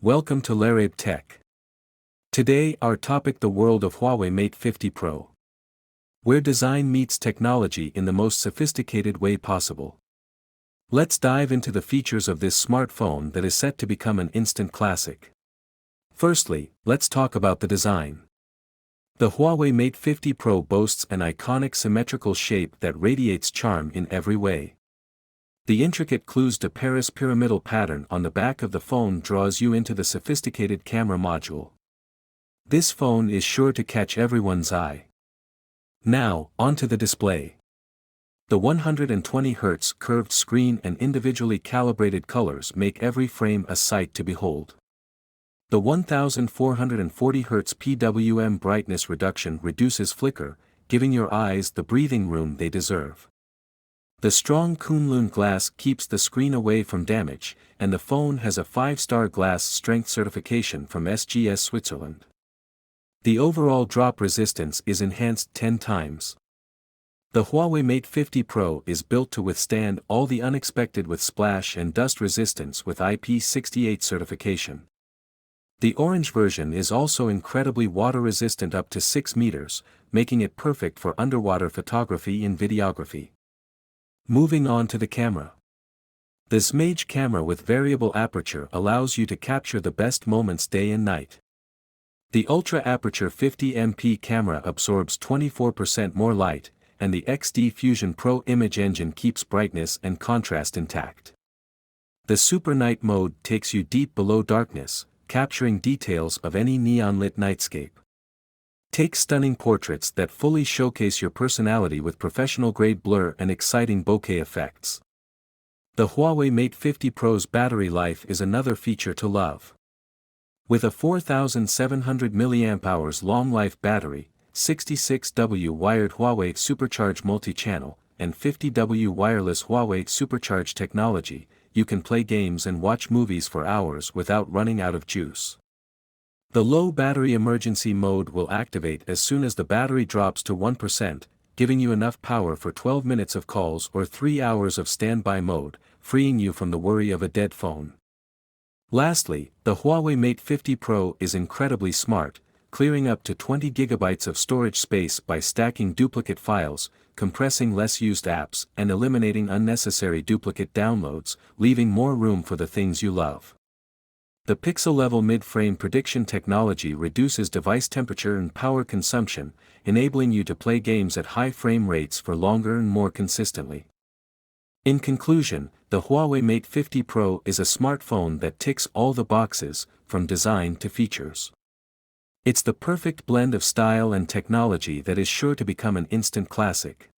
Welcome to Larabe Tech. Today our topic: the world of Huawei Mate 50 Pro. Where design meets technology in the most sophisticated way possible. Let's dive into the features of this smartphone that is set to become an instant classic. Firstly, let's talk about the design. The Huawei Mate 50 Pro boasts an iconic symmetrical shape that radiates charm in every way. The intricate closed de Paris pyramidal pattern on the back of the phone draws you into the sophisticated camera module. This phone is sure to catch everyone's eye. Now, onto the display. The 120Hz curved screen and individually calibrated colors make every frame a sight to behold. The 1440Hz PWM brightness reduction reduces flicker, giving your eyes the breathing room they deserve. The strong Kunlun glass keeps the screen away from damage, and the phone has a 5-star glass strength certification from SGS Switzerland. The overall drop resistance is enhanced 10 times. The Huawei Mate 50 Pro is built to withstand all the unexpected with splash and dust resistance with IP68 certification. The orange version is also incredibly water-resistant up to 6 meters, making it perfect for underwater photography and videography. Moving on to the camera. This Mage camera with variable aperture allows you to capture the best moments day and night. The Ultra Aperture 50MP camera absorbs 24% more light, and the XD Fusion Pro image engine keeps brightness and contrast intact. The Super Night mode takes you deep below darkness, capturing details of any neon-lit nightscape. Take stunning portraits that fully showcase your personality with professional-grade blur and exciting bokeh effects. The Huawei Mate 50 Pro's battery life is another feature to love. With a 4,700 mAh long-life battery, 66W wired Huawei Supercharge multi-channel, and 50W wireless Huawei Supercharge technology, you can play games and watch movies for hours without running out of juice. The low battery emergency mode will activate as soon as the battery drops to 1%, giving you enough power for 12 minutes of calls or 3 hours of standby mode, freeing you from the worry of a dead phone. Lastly, the Huawei Mate 50 Pro is incredibly smart, clearing up to 20 GB of storage space by stacking duplicate files, compressing less used apps, and eliminating unnecessary duplicate downloads, leaving more room for the things you love. The pixel-level mid-frame prediction technology reduces device temperature and power consumption, enabling you to play games at high frame rates for longer and more consistently. In conclusion, the Huawei Mate 50 Pro is a smartphone that ticks all the boxes, from design to features. It's the perfect blend of style and technology that is sure to become an instant classic.